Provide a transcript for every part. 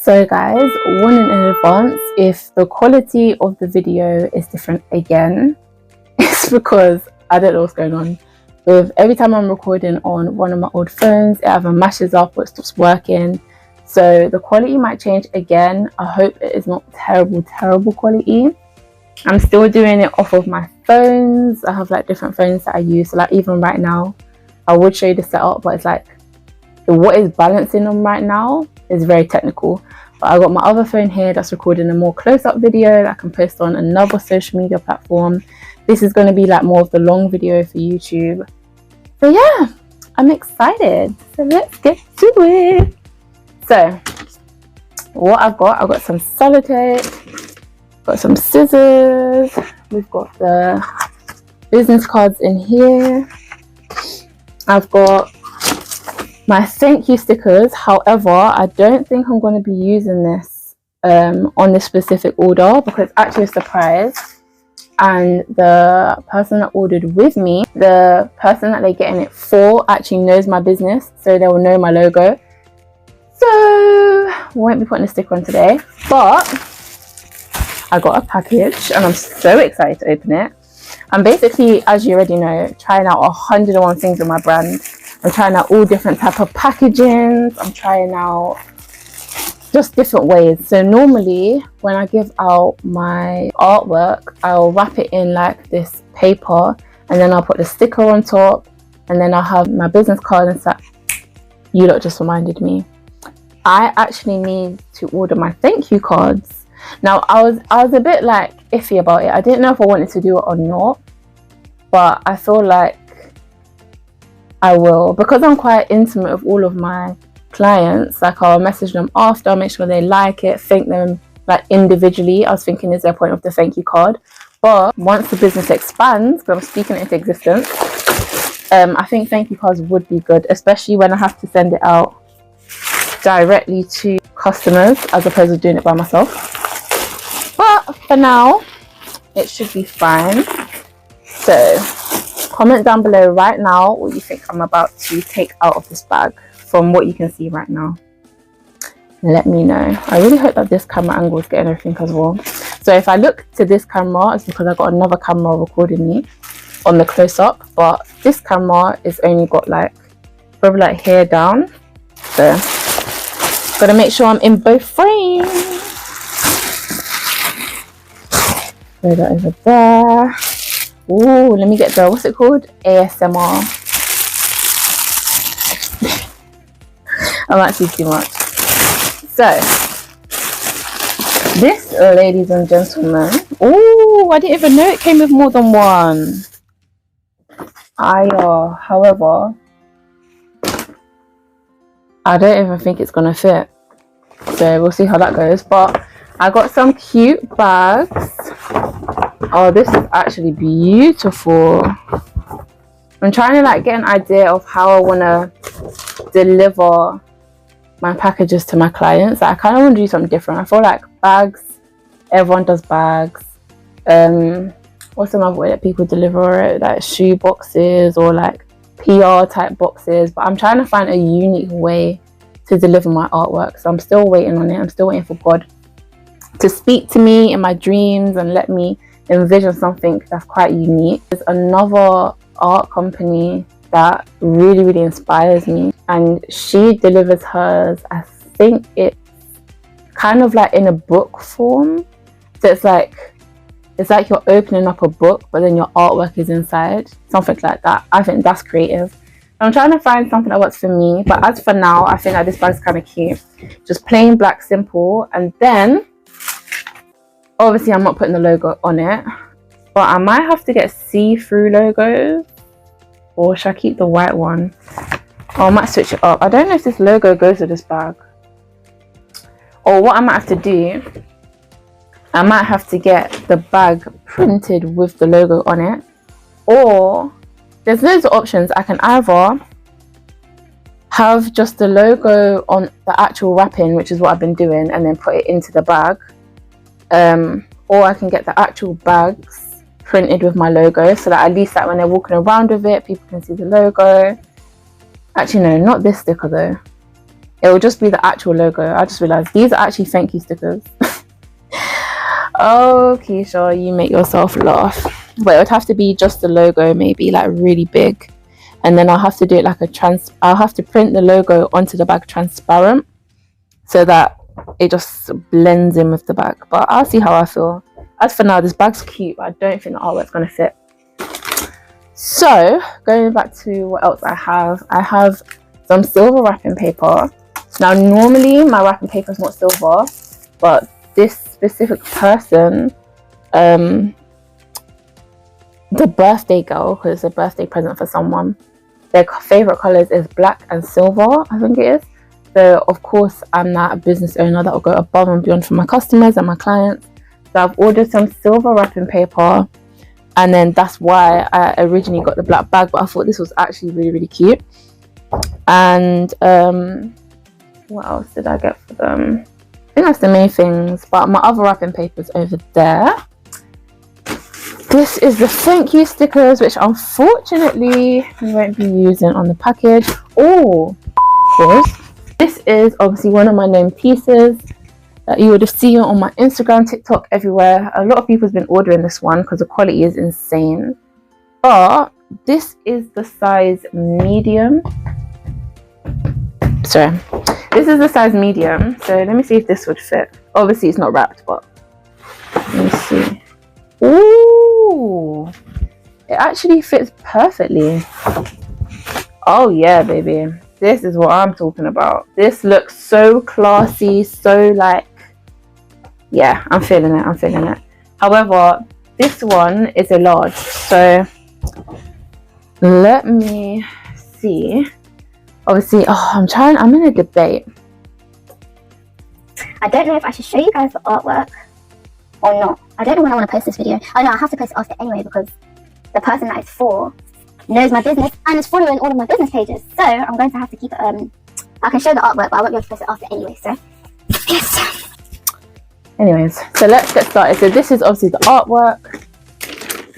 So guys, warning in advance, if the quality of the video is different again, it's because I don't know what's going on. With every time I'm recording on one of my old phones, it either mashes up or it stops working. So the quality might change again. I hope it is not terrible quality. I'm still doing it off of my phones. I have like different phones that I use. So like even right now, I would show you the setup, but it's like what is balancing them right now is very technical. But I got my other phone here that's recording a more close-up video that I can post on another social media platform. This is going to be like more of the long video for YouTube. So yeah, I'm excited. So let's get to it. So what I've got some sellotape, got some scissors, we've got the business cards in here, I've got my thank you stickers. However, I don't think I'm going to be using this on this specific order because it's actually a surprise, and the person that ordered with me, the person that they're getting it for, actually knows my business, so they will know my logo. So we won't be putting a sticker on today, but I got a package and I'm so excited to open it. I'm basically, as you already know, trying out 101 things with my brand. I'm trying out all different type of packagings. I'm trying out just different ways. So normally when I give out my artwork, I'll wrap it in like this paper and then I'll put the sticker on top and then I'll have my business card and stuff. You lot just reminded me. I actually need to order my thank you cards. Now I was a bit like iffy about it. I didn't know if I wanted to do it or not, but I feel like I will, because I'm quite intimate with all of my clients. Like I'll message them after, make sure they like it, thank them like individually. I was thinking, is there a point of the thank you card? But once the business expands, because I'm speaking it into existence, I think thank you cards would be good, especially when I have to send it out directly to customers as opposed to doing it by myself. But for now, it should be fine. So comment down below right now what you think I'm about to take out of this bag from what you can see right now. Let me know. I really hope that this camera angle is getting everything as well. So if I look to this camera, it's because I got another camera recording me on the close-up, but this camera is only got like probably like here down. So gotta make sure I'm in both frames. Throw that over there. Ooh, let me get the, what's it called? ASMR. I'm actually too much. So, this, ladies and gentlemen. Ooh, I didn't even know it came with more than one. However, I don't even think it's gonna fit. So we'll see how that goes. But I got some cute bags. Oh, this is actually beautiful. I'm trying to like get an idea of how I want to deliver my packages to my clients. I kind of want to do something different. I feel like bags, everyone does bags. What's another way that people deliver it? Like shoe boxes or like PR type boxes. But I'm trying to find a unique way to deliver my artwork. So I'm still waiting on it. I'm still waiting for God to speak to me in my dreams and let me envision something that's quite unique. There's another art company that really inspires me, and she delivers hers. I think it's kind of like in a book form. So it's like you're opening up a book, but then your artwork is inside, something like that. I think that's creative. I'm trying to find something that works for me, but as for now, I think that this bag's kind of cute. Just plain black, simple, and then obviously I'm not putting the logo on it, but I might have to get see-through logos, or should I keep the white one? Or I might switch it up. I don't know if this logo goes with this bag. Or what I might have to do, I might have to get the bag printed with the logo on it, or there's loads of options. I can either have just the logo on the actual wrapping, which is what I've been doing, and then put it into the bag. Or I can get the actual bags printed with my logo, so that at least like when they're walking around with it, people can see the logo. Actually no, not this sticker though. it will just be the actual logo. I just realized these are actually thank you stickers. Oh, Keisha, you make yourself laugh. But it would have to be just the logo, maybe like really big, and then I'll have to do it like I'll have to print the logo onto the bag transparent so that it just blends in with the bag. But I'll see how I feel. As for now, this bag's cute, but I don't think the artwork's gonna fit. So going back to what else I have some silver wrapping paper. Now normally my wrapping paper is not silver, but this specific person, the birthday girl, because it's a birthday present for someone, their favorite colors is black and silver, I think it is. So of course I'm that business owner that will go above and beyond for my customers and my clients. So I've ordered some silver wrapping paper, and then that's why I originally got the black bag, but I thought this was actually really, really cute. And what else did I get for them? I think that's the main things, but my other wrapping paper is over there. This is the thank you stickers, which unfortunately we won't be using on the package. Oh, of course. This is obviously one of my known pieces that you would have seen on my Instagram, TikTok, everywhere. A lot of people have been ordering this one because the quality is insane. But this is the size medium. Sorry, this is the size medium. So let me see if this would fit. Obviously it's not wrapped, but let me see. Ooh, it actually fits perfectly. Oh yeah, baby, this is what I'm talking about. This looks so classy, so like, yeah, I'm feeling it. However, this one is a large, so let me see. Obviously, I'm in a debate. I don't know if I should show you guys the artwork or not. I don't know when I want to post this video. Oh no, I have to post it after anyway, because the person that it's for knows my business and is following all of my business pages. So I'm going to have to keep it, I can show the artwork, but I won't be able to post it after anyway, so yes. Anyways, so let's get started. So this is obviously the artwork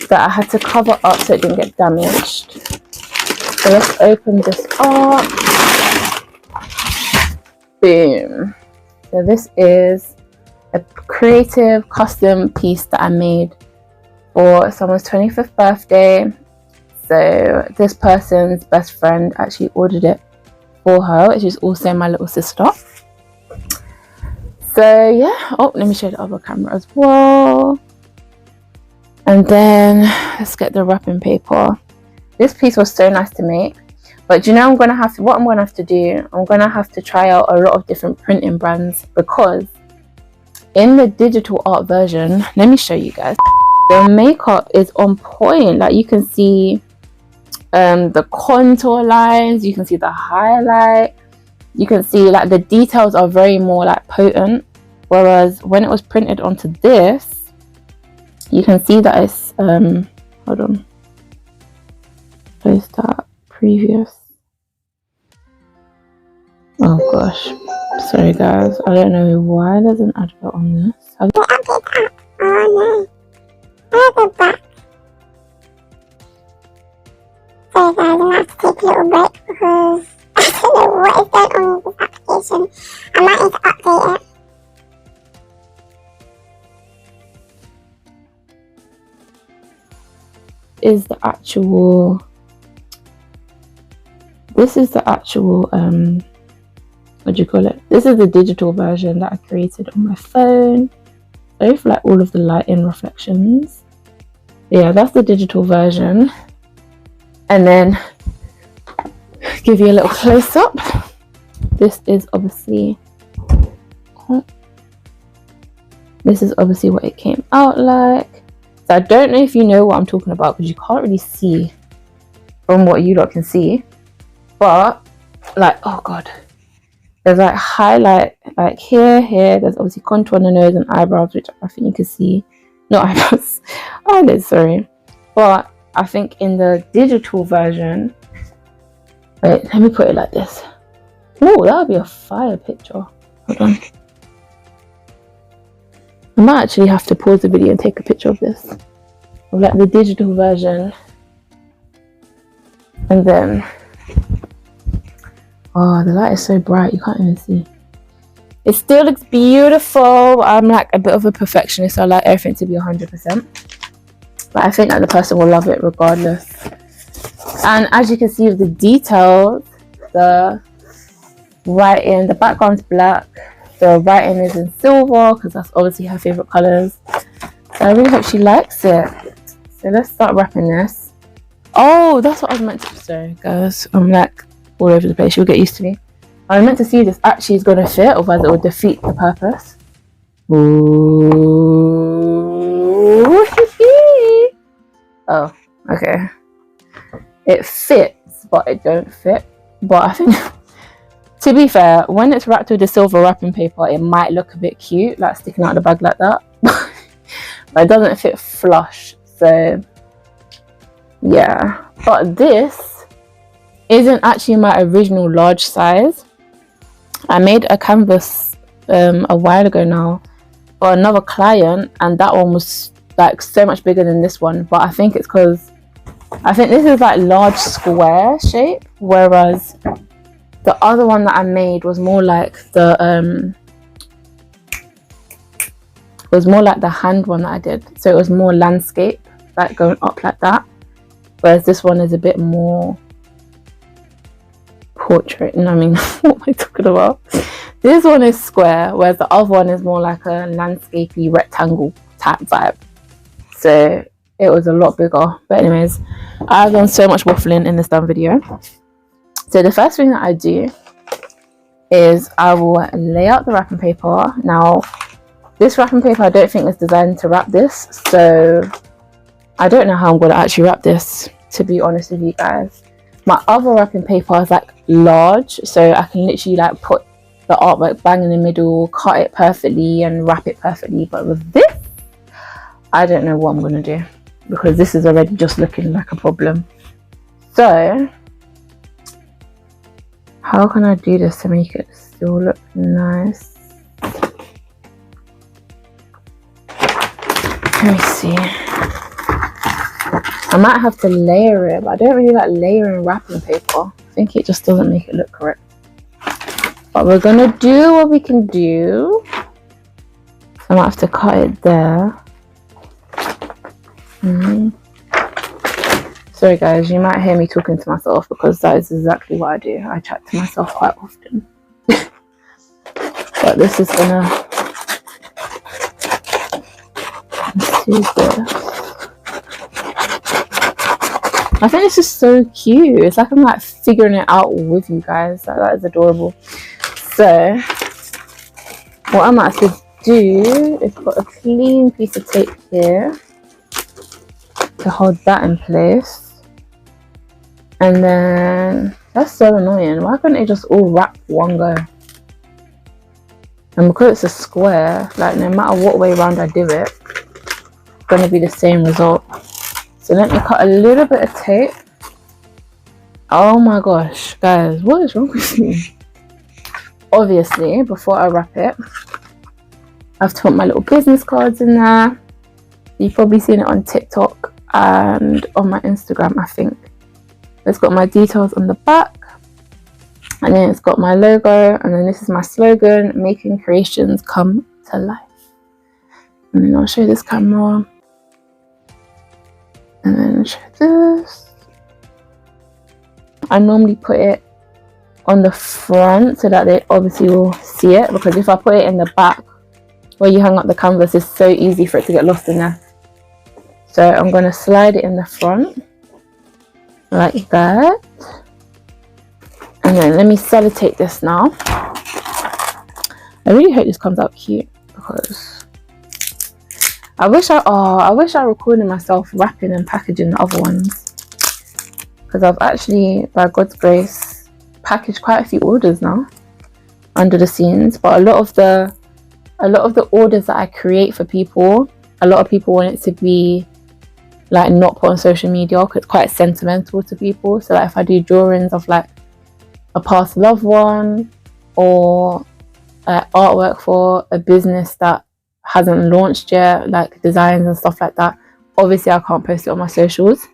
that I had to cover up so it didn't get damaged. So let's open this up. Boom. So this is a creative custom piece that I made for someone's 25th birthday. So this person's best friend actually ordered it for her, which is also my little sister. So yeah, oh, let me show the other camera as well. And then let's get the wrapping paper. This piece was so nice to make, but you know, what I'm gonna have to do, I'm gonna have to try out a lot of different printing brands, because in the digital art version, let me show you guys, the makeup is on point. Like you can see the contour lines, you can see the highlight, you can see like the details are very more like potent, whereas when it was printed onto this, you can see that it's hold on, close that previous. Oh gosh, sorry guys, I don't know why there's an advert on this. Oh no, I have a back. Sorry guys, I'm going to have to take a little break because I don't know what is going on with this application. I might need to update it. This is the actual what do you call it? This is the digital version that I created on my phone. Sorry for like all of the lighting reflections. Yeah, that's the digital version. And then give you a little close up. This is obviously what it came out like. So I don't know if you know what I'm talking about, because you can't really see from what you lot can see, but like, oh god, there's like highlight like here, there's obviously contour on the nose and eyebrows, which I think you can see, not eyebrows, eyelids, sorry. But I think in the digital version, wait, let me put it like this. Oh, that would be a fire picture. Hold on, I might actually have to pause the video and take a picture of this, of like the digital version. And then Oh, the light is so bright, you can't even see. It still looks beautiful. I'm like a bit of a perfectionist. I like everything to be 100%. But I think that the person will love it regardless. And as you can see with the details, the writing, the background's black. The writing is in silver because that's obviously her favourite colours. So I really hope she likes it. So let's start wrapping this. Oh, that's what I was meant to... Sorry guys, I'm like all over the place. You'll get used to me. I meant to see if this actually is going to fit, otherwise it will defeat the purpose. Ooh. Oh, okay. It fits, but it don't fit. But I think, to be fair, when it's wrapped with the silver wrapping paper, it might look a bit cute, like sticking out of the bag like that. But it doesn't fit flush. So, yeah. But this isn't actually my original large size. I made a canvas a while ago now for another client, and that one was like so much bigger than this one. But I think it's because I think this is like large square shape, whereas the other one that I made was more like the hand one that I did. So it was more landscape, like going up like that, whereas this one is a bit more portrait. And I mean, what am I talking about? This one is square, whereas the other one is more like a landscapey rectangle type vibe. So it was a lot bigger. But anyways, I've done so much waffling in this done video. So the first thing that I do is I will lay out the wrapping paper. Now this wrapping paper I don't think is designed to wrap this, so I don't know how I'm going to actually wrap this, to be honest with you guys. My other wrapping paper is like large, so I can literally like put the artwork bang in the middle, cut it perfectly and wrap it perfectly. But with this, I don't know what I'm going to do, because this is already just looking like a problem. So how can I do this to make it still look nice? Let me see. I might have to layer it, but I don't really like layering wrapping paper. I think it just doesn't make it look correct. But we're gonna do what we can do. I might have to cut it there. Sorry guys, you might hear me talking to myself, because that is exactly what I do. I chat to myself quite often. But this is gonna... Let's do this. I think this is so cute. It's like I'm like figuring it out with you guys. That is adorable. So what I might have to do is put a clean piece of tape here to hold that in place. And then that's so annoying. Why couldn't it just all wrap one go? And because it's a square, like no matter what way around I do it, it's gonna be the same result. So let me cut a little bit of tape. Oh my gosh, guys, what is wrong with me? Obviously, before I wrap it, I have to put my little business cards in there. You've probably seen it on TikTok and on my Instagram, I think. It's got my details on the back, and then it's got my logo, and then this is my slogan, making creations come to life. And then I'll show this camera. And then show this. I normally put it on the front so that they obviously will see it, because if I put it in the back where you hang up the canvas, it's so easy for it to get lost in there. So I'm going to slide it in the front like that. And then let me sellotape this now. I really hope this comes out cute, because I wish I recorded myself wrapping and packaging the other ones, because I've actually, by God's grace, packaged quite a few orders now under the scenes. But a lot of the orders that I create for people, a lot of people want it to be like not put on social media, because it's quite sentimental to people. So like if I do drawings of like a past loved one, or artwork for a business that hasn't launched yet, like designs and stuff like that, obviously I can't post it on my socials.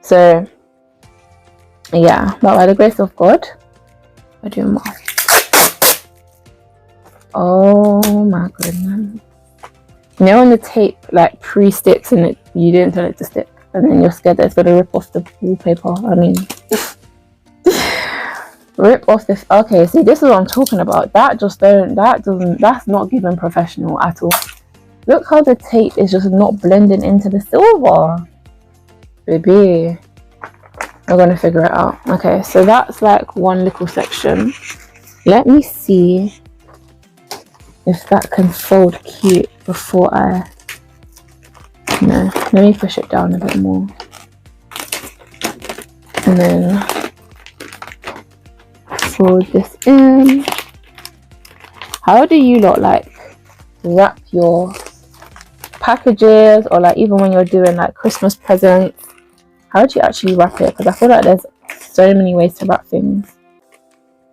So yeah, but by the grace of God, I do more. Oh my goodness. You know when the tape like pre-sticks and it, you didn't tell it to stick, and then you're scared that it's gonna rip off the wallpaper. I mean, rip off this. Okay, see, this is what I'm talking about. That's not giving professional at all. Look how the tape is just not blending into the silver. Baby, we're gonna figure it out. Okay, so that's like one little section. Let me see if that can fold cute before I... No, let me push it down a bit more. And then fold this in. How do you lot like wrap your packages, or like even when you're doing like Christmas presents? How do you actually wrap it? Because I feel like there's so many ways to wrap things.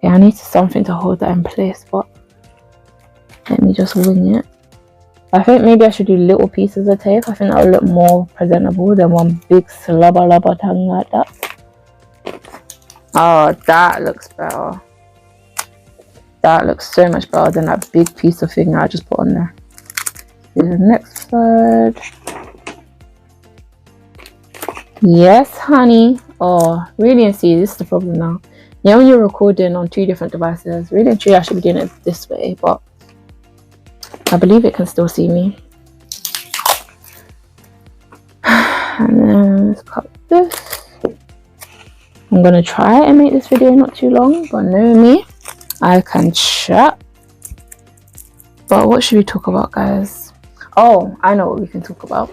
Yeah, I need something to hold that in place, but let me just wing it. I think maybe I should do little pieces of tape. I think that would look more presentable than one big slubber tongue like that. Oh, that looks better. That looks so much better than that big piece of thing that I just put on there. Do the next side. Yes, honey. Oh, really and see, this is the problem now. Yeah, when you're recording on 2 different devices, really and truly I should be doing it this way, but I believe it can still see me. And then let's cut this. I'm gonna try and make this video not too long, but know me, I can chat. But what should we talk about, guys? Oh, I know what we can talk about.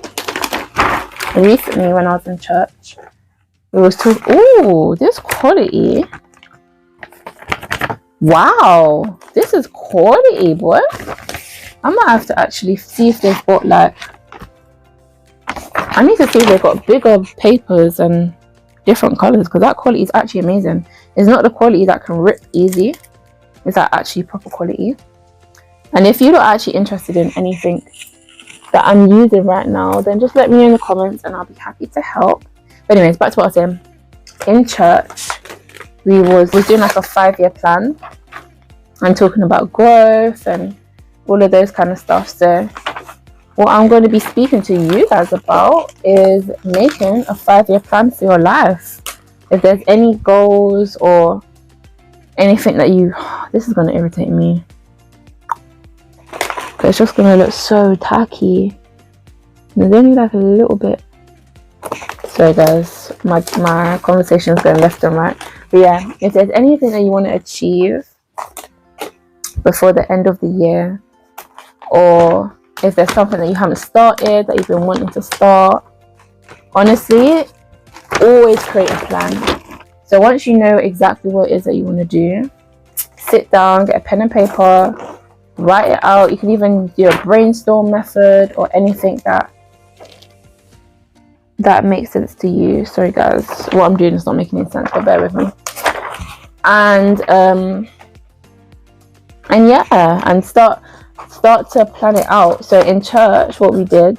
Recently when I was in church, we was talking... Oh, this quality. Wow, this is quality, boy. I might have to actually see if they've got like... I need to see if they've got bigger papers and different colors, because that quality is actually amazing. It's not the quality that can rip easy. It's that actually proper quality. And if you're not actually interested in anything that I'm using right now, then just let me know in the comments and I'll be happy to help. But anyways, back to what I was saying. In church, we was doing like a 5-year plan. I'm talking about growth and all of those kind of stuff. So what I'm going to be speaking to you guys about is making a 5-year plan for your life. If there's any goals or anything that you... This is going to irritate me. It's just going to look so tacky. There's only like a little bit. Sorry guys, my conversation is going left and right. But yeah, if there's anything that you want to achieve before the end of the year, or if there's something that you haven't started that you've been wanting to start, honestly, always create a plan. So once you know exactly what it is that you want to do, sit down, get a pen and paper, write it out. You can even do a brainstorm method or anything that makes sense to you. Sorry guys, what I'm doing is not making any sense, but bear with me. And yeah, and start to plan it out. So in church, what we did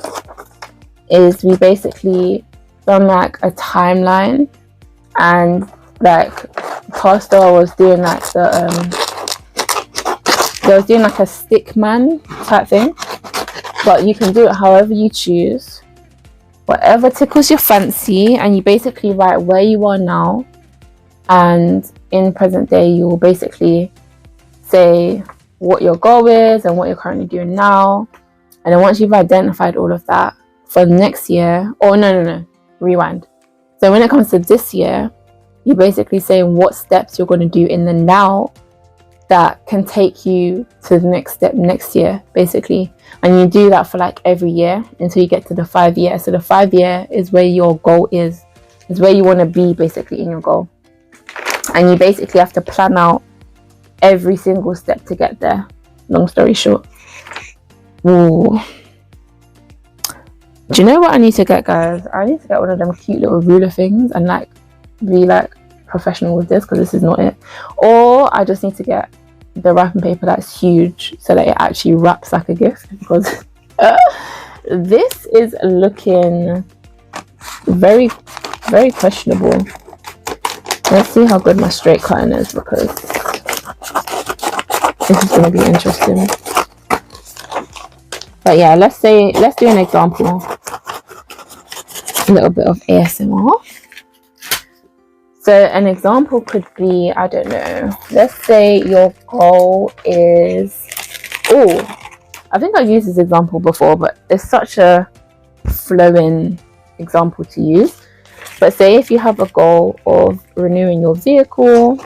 is we basically done like a timeline, and like pastor was doing like they was doing like a stick man type thing, but you can do it however you choose, whatever tickles your fancy. And you basically write where you are now, and in present day you will basically say what your goal is and what you're currently doing now. And then once you've identified all of that for next year, or no, rewind. So when it comes to this year, you're basically saying what steps you're going to do in the now that can take you to the next step next year, basically. And you do that for like every year until you get to the 5-year. So the 5-year is where your goal is where you want to be basically in your goal. And you basically have to plan out every single step to get there. Long story short. Ooh. Do you know what I need to get, guys? I need to get one of them cute little ruler things and like be like professional with this, because this is not it. Or I just need to get the wrapping paper that's huge so that it actually wraps like a gift, because this is looking very, very questionable. Let's see how good my straight cutting is, because This is going to be interesting. But yeah, let's do an example. A little bit of ASMR. So an example could be, I don't know, let's say your goal is, I think I've used this example before, but it's such a flowing example to use. But say if you have a goal of renewing your vehicle,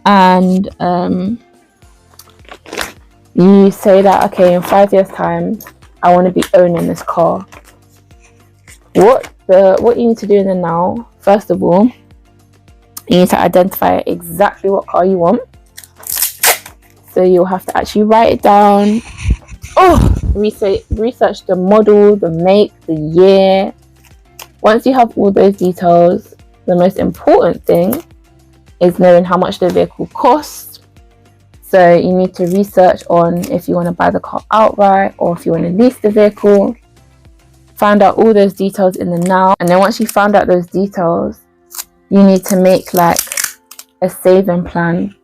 and you say that, okay, in 5 years time I want to be owning this car. What you need to do in the now, first of all, you need to identify exactly what car you want. So you'll have to actually write it down. Research the model, the make, the year. Once you have all those details, the most important thing is knowing how much the vehicle costs. So you need to research on if you want to buy the car outright or if you want to lease the vehicle. Find out all those details in the now, and then once you found out those details, you need to make like a saving plan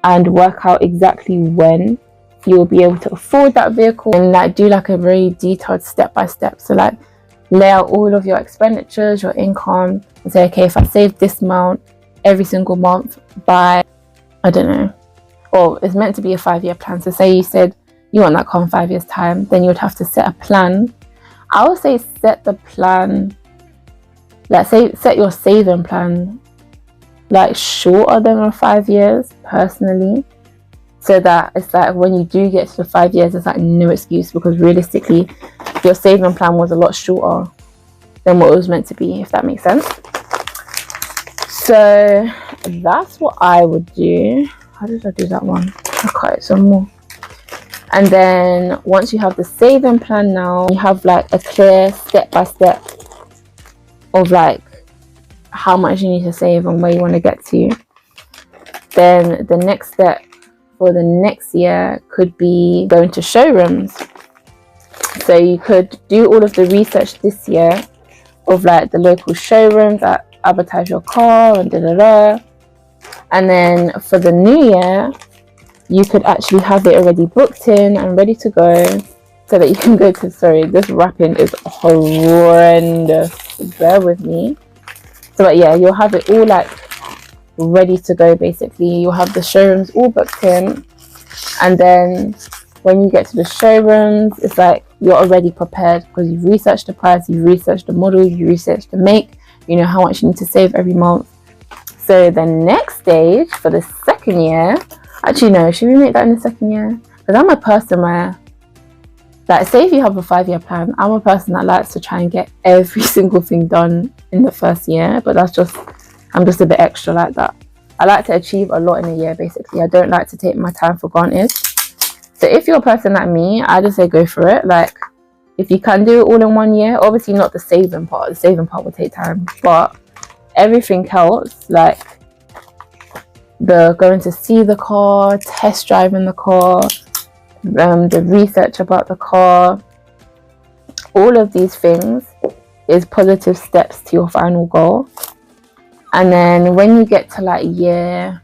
and work out exactly when you will be able to afford that vehicle, and like do like a very detailed step-by-step. So like lay out all of your expenditures, your income, and say, okay, if I save this amount every single month by, I don't know, or it's meant to be a 5-year plan. So say you said you want that car in 5 years time, then you would have to set a plan. I would say set the plan, let's say set your saving plan like shorter than 5 years personally, so that it's like when you do get to the 5 years, it's like no excuse, because realistically your saving plan was a lot shorter than what it was meant to be, if that makes sense. So that's what I would do. How did I do that one? I cut it some more. And then once you have the saving plan now, you have like a clear step-by-step of like how much you need to save and where you want to get to. Then the next step for the next year could be going to showrooms. So you could do all of the research this year of like the local showrooms that advertise your car and and then for the new year you could actually have it already booked in and ready to go, so that you can go to, sorry, this wrapping is horrendous, bear with me. So but yeah, you'll have it all like ready to go. Basically you'll have the showrooms all booked in, and then when you get to the showrooms, it's like you're already prepared because you've researched the price, you've researched the model, you've researched the make, you know how much you need to save every month. So the next stage for the second year, actually no, should we make that in the second year? Because I'm a person where, like, say if you have a 5-year plan, I'm a person that likes to try and get every single thing done in the first year, but I'm just a bit extra like that. I like to achieve a lot in a year, basically. I don't like to take my time for granted. So if you're a person like me, I just say go for it. Like, if you can do it all in 1 year, obviously not the saving part. The saving part will take time, but everything else, like the going to see the car, test driving the car, the research about the car, all of these things is positive steps to your final goal. And then when you get to like year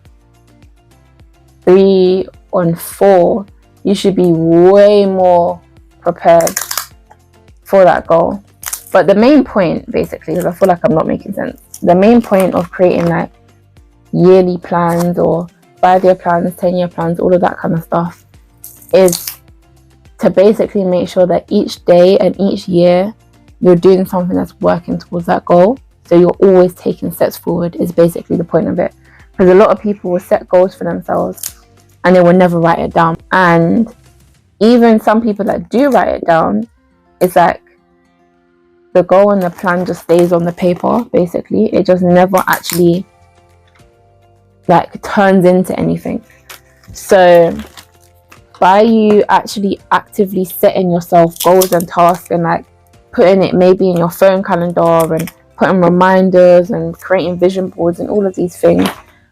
3 or 4, you should be way more prepared for that goal. But the main point, basically, because I feel like I'm not making sense, the main point of creating like yearly plans or 5-year plans, 10-year plans, all of that kind of stuff, is to basically make sure that each day and each year you're doing something that's working towards that goal. So you're always taking steps forward is basically the point of it. Because a lot of people will set goals for themselves and they will never write it down. And even some people that do write it down, it's like the goal and the plan just stays on the paper, basically. It just never actually like turns into anything. So by you actually actively setting yourself goals and tasks and like putting it maybe in your phone calendar and putting reminders and creating vision boards and all of these things,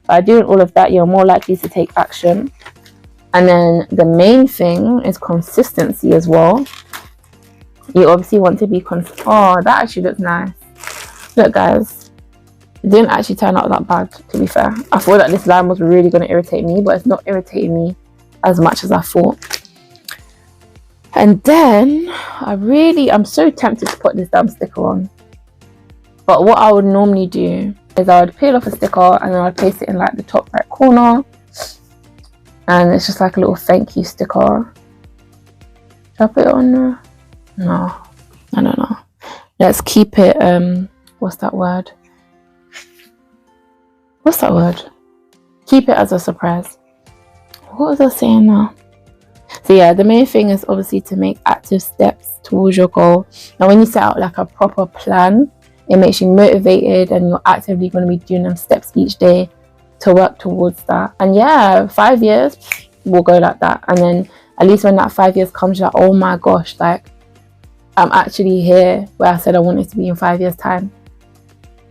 by doing all of that, you're more likely to take action. And then the main thing is consistency as well. You obviously want to be oh, that actually looks nice. Look guys, It didn't actually turn out that bad, to be fair. I thought that this line was really going to irritate me, but it's not irritating me as much as I thought. And then I'm so tempted to put this damn sticker on. But what I would normally do is I would peel off a sticker and then I'd place it in like the top right corner. And it's just like a little thank you sticker. Should I put it on there? No, I don't know. Let's keep it, what's that word? Keep it as a surprise. What was I saying now? So yeah, the main thing is obviously to make active steps towards your goal. Now when you set out like a proper plan, it makes you motivated and you're actively going to be doing them steps each day to work towards that. And yeah, 5 years will go like that. And then at least when that 5 years comes, you're like, oh my gosh, like I'm actually here where I said I wanted to be in 5 years time.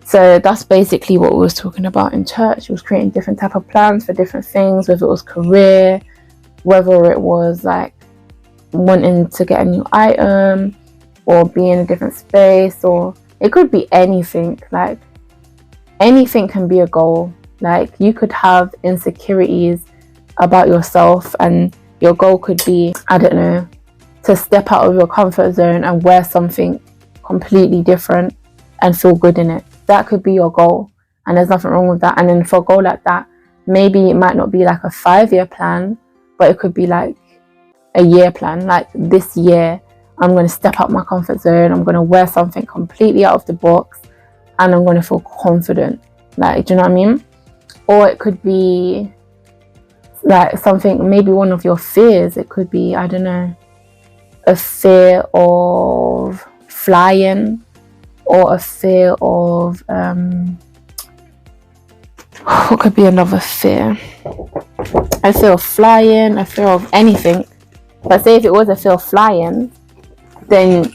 So that's basically what we was talking about in church. It was creating different type of plans for different things, whether it was career, whether it was like wanting to get a new item or be in a different space, or it could be anything. Like anything can be a goal. Like you could have insecurities about yourself and your goal could be, I don't know, to step out of your comfort zone and wear something completely different and feel good in it. That could be your goal, and there's nothing wrong with that. And then for a goal like that, maybe it might not be like a 5-year plan, but it could be like a year plan. Like this year I'm going to step out my comfort zone, I'm going to wear something completely out of the box, and I'm going to feel confident. Like, do you know what I mean? Or it could be like something, maybe one of your fears. It could be, I don't know, a fear of flying, or a fear of what could be another fear? A fear of flying, a fear of anything. But say if it was a fear of flying, then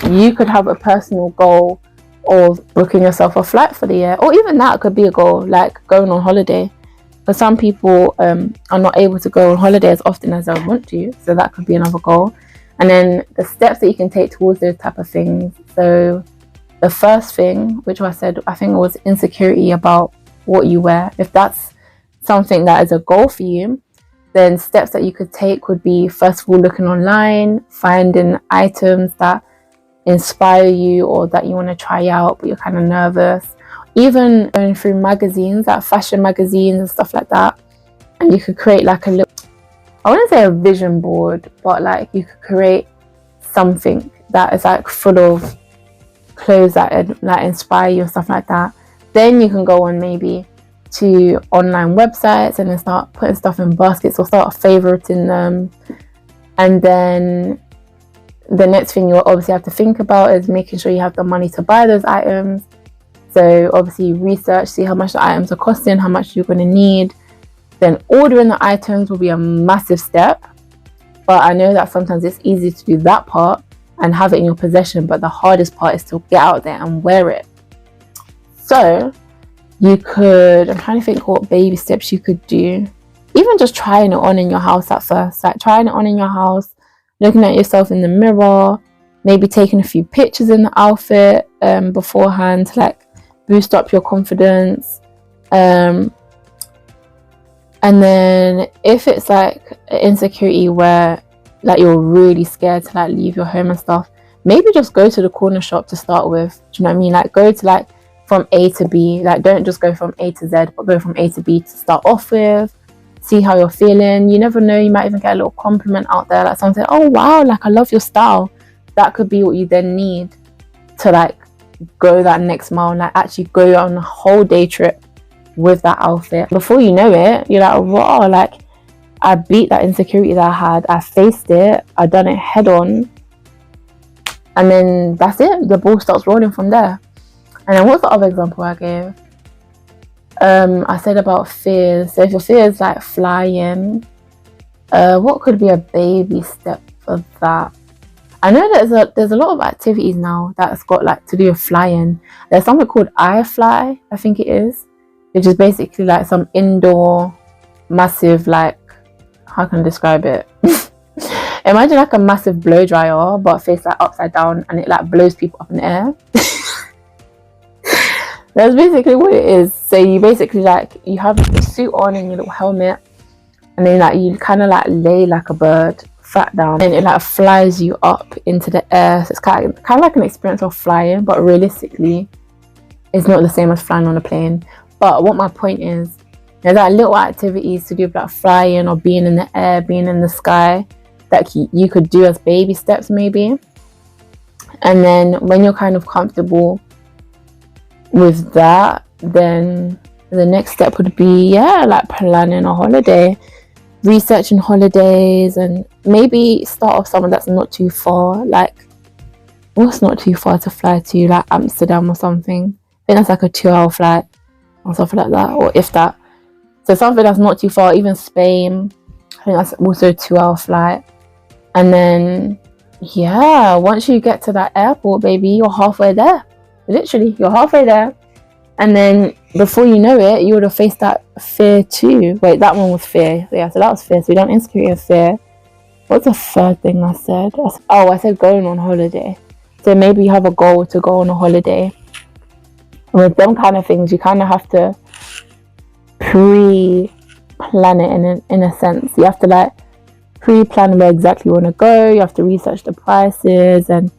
you could have a personal goal of booking yourself a flight for the year, or even that could be a goal, like going on holiday. For some people are not able to go on holiday as often as they want to, so that could be another goal. And then the steps that you can take towards those type of things. So the first thing, which I said, I think it was insecurity about what you wear. If that's something that is a goal for you, then steps that you could take would be, first of all, looking online, finding items that inspire you or that you want to try out but you're kind of nervous. Even going through magazines, like fashion magazines and stuff like that, and you could create like a little, I wouldn't say a vision board, but like you could create something that is like full of clothes that like inspire you and stuff like that. Then you can go on maybe to online websites and then start putting stuff in baskets or start favoriting them. And then the next thing you'll obviously have to think about is making sure you have the money to buy those items. So obviously research, see how much the items are costing, how much you're going to need. Then ordering the items will be a massive step, but I know that sometimes it's easy to do that part and have it in your possession, but the hardest part is to get out there and wear it. So you could, I'm trying to think what baby steps you could do. Even just trying it on in your house at first, like trying it on in your house, looking at yourself in the mirror, maybe taking a few pictures in the outfit beforehand to like boost up your confidence. And then if it's like an insecurity where like you're really scared to like leave your home and stuff, maybe just go to the corner shop to start with. Do you know what I mean? Like go to like from A to B, like don't just go from A to Z, but go from A to B to start off with. See how you're feeling. You never know, you might even get a little compliment out there, like someone say, oh wow, like I love your style. That could be what you then need to like go that next mile and like actually go on a whole day trip with that outfit. Before you know it, you're like, wow, like I beat that insecurity that I had, I faced it, I done it head on, and then that's it, the ball starts rolling from there. And then what's the other example I gave? I said about fears. So if your fear is like flying, what could be a baby step for that? I know there's a lot of activities now that's got like to do with flying. There's something called iFly, I think it is, which is basically like some indoor massive, like, how can I describe it? Imagine like a massive blow dryer but faced like upside down, and it like blows people up in the air. That's basically what it is. So you basically like, you have the suit on and your little helmet, and then like you kind of like lay like a bird flat down, and it like flies you up into the air. So it's kind of like an experience of flying, but realistically it's not the same as flying on a plane. But what my point is, there's like little activities to do with like flying or being in the air, being in the sky, that you could do as baby steps maybe. And then when you're kind of comfortable with that, then the next step would be like planning a holiday, researching holidays, and maybe start off somewhere that's not too far. Like, what's not too far to fly to? Like Amsterdam or something. I think that's like a 2-hour flight or something like that, or if that. So something that's not too far. Even Spain, I think that's also a 2-hour flight. And then once you get to that airport, baby, you're halfway there. Literally, you're halfway there. And then before you know it, you would have faced that fear too. Wait, that one was fear. Yeah, so that was fear. So we don't insecurity of fear. What's the third thing I said? I said going on holiday. So maybe you have a goal to go on a holiday. And with them kind of things, you kind of have to pre-plan it in a sense. You have to like pre-plan where exactly you want to go. You have to research the prices and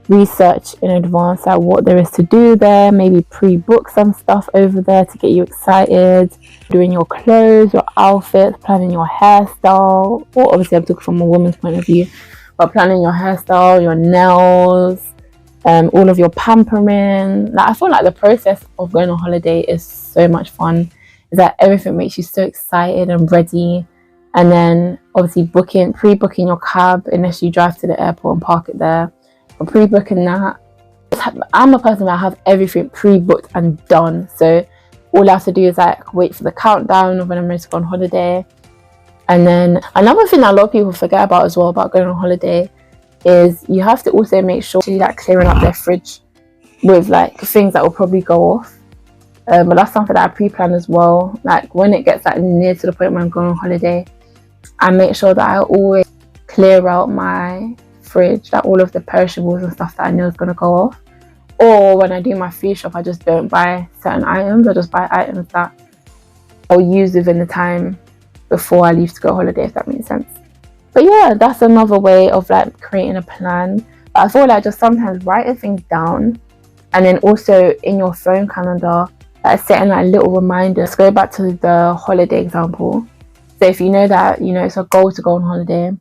research in advance like what there is to do there. Maybe pre-book some stuff over there to get you excited. Doing your clothes, your outfits, planning your hairstyle. Or obviously I'm talking from a woman's point of view, but planning your hairstyle, your nails, all of your pampering. Like, I feel like the process of going on holiday is so much fun. Is that everything makes you so excited and ready. And then obviously pre-booking your cab unless you drive to the airport and park it there. Or pre-booking that. I'm a person that have everything pre-booked and done. So all I have to do is like wait for the countdown of when I'm ready to go on holiday. And then another thing that a lot of people forget about as well about going on holiday is you have to also make sure you're like clearing up their fridge with like things that will probably go off. But that's something that I pre-plan as well. Like when it gets like near to the point where I'm going on holiday, I make sure that I always clear out my fridge, like all of the perishables and stuff that I know is going to go off. Or when I do my food shop, I just don't buy certain items. I just buy items that I'll use within the time before I leave to go on holiday, if that makes sense. But yeah, that's another way of like creating a plan. But I feel like just sometimes writing things down, and then also in your phone calendar, like setting like little reminders. Go back to the holiday example. So if you know that, it's a goal to go on holiday,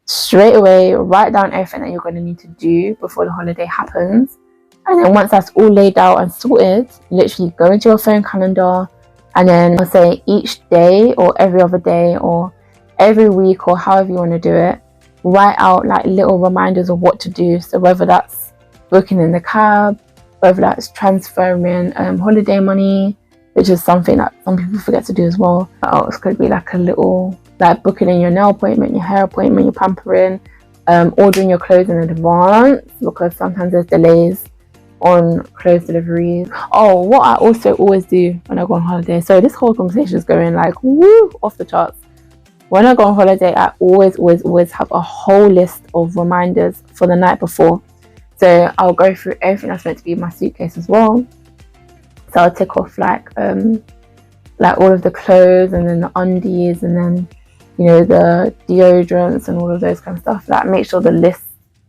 straight away write down everything that you're going to need to do before the holiday happens. And then once that's all laid out and sorted, literally go into your phone calendar, and then I'll say each day or every other day or every week or however you want to do it, write out like little reminders of what to do. So whether that's booking in the cab, whether that's transferring holiday money, which is something that some people forget to do as well. It's going to be like a little, like booking in your nail appointment, your hair appointment, your pampering, ordering your clothes in advance, because sometimes there's delays on clothes deliveries. Oh, what I also always do when I go on holiday, so this whole conversation is going like woo off the charts. When I go on holiday, I always have a whole list of reminders for the night before. So I'll go through everything that's meant to be in my suitcase as well. So I'll tick off like all of the clothes, and then the undies, and then the deodorants and all of those kind of stuff. Like make sure the list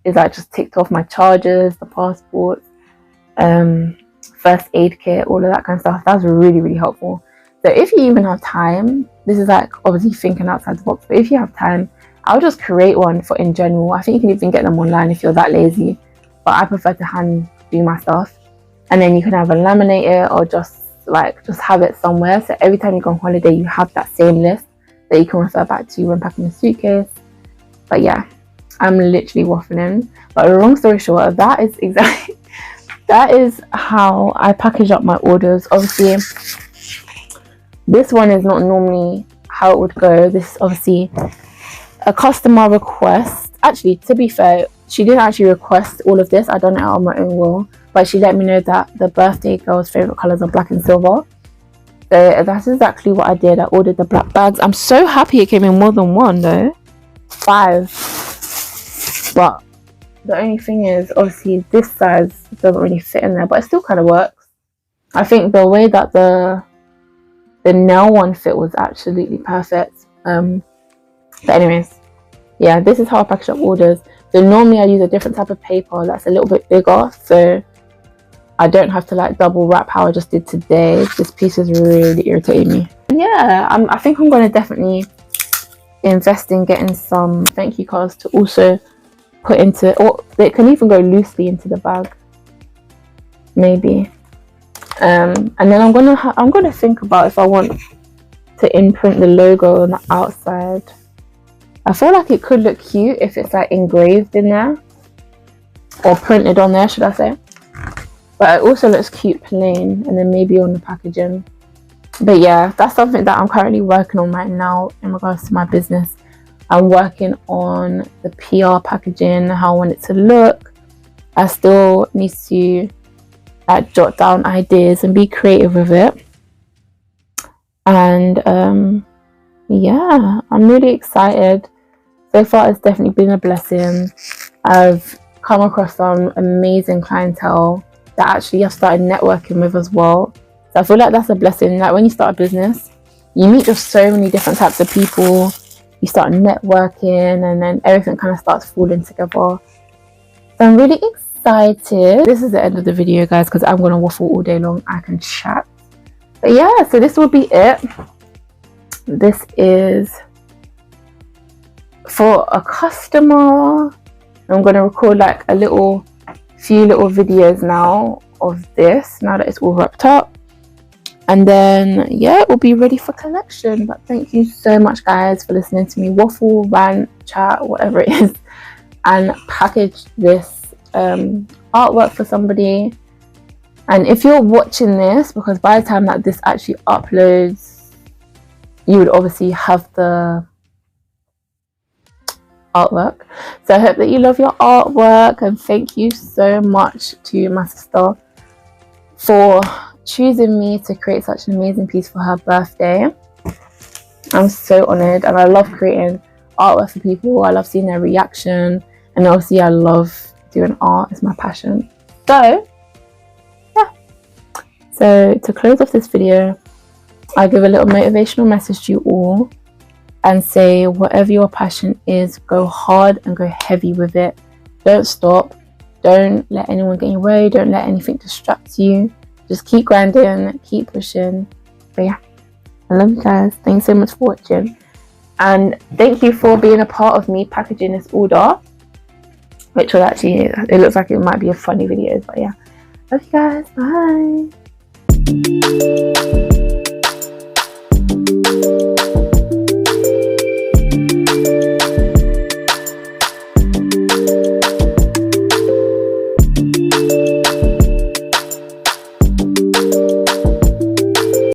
is like just ticked off. My chargers, the passports, first aid kit, all of that kind of stuff. That's really, really helpful. So if you even have time, this is like obviously thinking outside the box, but if you have time, I'll just create one for in general. I think you can even get them online if you're that lazy, but I prefer to hand do my stuff. And then you can either laminate it or just have it somewhere. So every time you go on holiday, you have that same list that you can refer back to when packing a suitcase. But yeah, I'm literally waffling. But long story short, that is how I package up my orders. Obviously, this one is not normally how it would go. This is obviously a customer request. Actually, to be fair, she didn't actually request all of this. I done it out of my own will. But she let me know that the birthday girl's favourite colours are black and silver. So that's exactly what I did. I ordered the black bags. I'm so happy it came in more than one though. 5. But the only thing is, obviously, this size doesn't really fit in there. But it still kind of works. I think the way that the nail one fit was absolutely perfect. But anyways, yeah, this is how I package up orders. So normally I use a different type of paper that's a little bit bigger, so I don't have to like double wrap how I just did today. This piece is really irritating me. And yeah, I think I'm going to definitely invest in getting some thank you cards to also put into, or they can even go loosely into the bag, maybe. And then I'm gonna think about if I want to imprint the logo on the outside. I feel like it could look cute if it's like engraved in there or printed on there, should I say. But it also looks cute plain, and then maybe on the packaging. But yeah, that's something that I'm currently working on right now in regards to my business. I'm working on the PR packaging, how I want it to look. I still need to like jot down ideas and be creative with it. And yeah, I'm really excited. So far it's definitely been a blessing. I've come across some amazing clientele that actually I've started networking with as well. So I feel like that's a blessing. Like when you start a business, you meet just so many different types of people. You start networking, and then everything kind of starts falling together. So I'm really excited. This is the end of the video, guys, because I'm going to waffle all day long. I can chat. But yeah, so this will be it. This is for a customer. I'm going to record like a few little videos now of this, now that it's all wrapped up. And then yeah, it will be ready for collection. But thank you so much, guys, for listening to me waffle, rant, chat, whatever it is, and package this artwork for somebody. And if you're watching this, because by the time that this actually uploads, you would obviously have the artwork. So I hope that you love your artwork, and thank you so much to my sister for choosing me to create such an amazing piece for her birthday. I'm so honored, and I love creating artwork for people. I love seeing their reaction, and obviously I love doing art. It's my passion. So yeah, so to close off this video, I give a little motivational message to you all and say, whatever your passion is, go hard and go heavy with it. Don't stop. Don't let anyone get in your way. Don't let anything distract you. Just keep grinding, keep pushing. But yeah, I love you guys. Thanks so much for watching. And thank you for being a part of me packaging this order, which will actually, it looks like it might be a funny video, but yeah. Love you guys. Bye.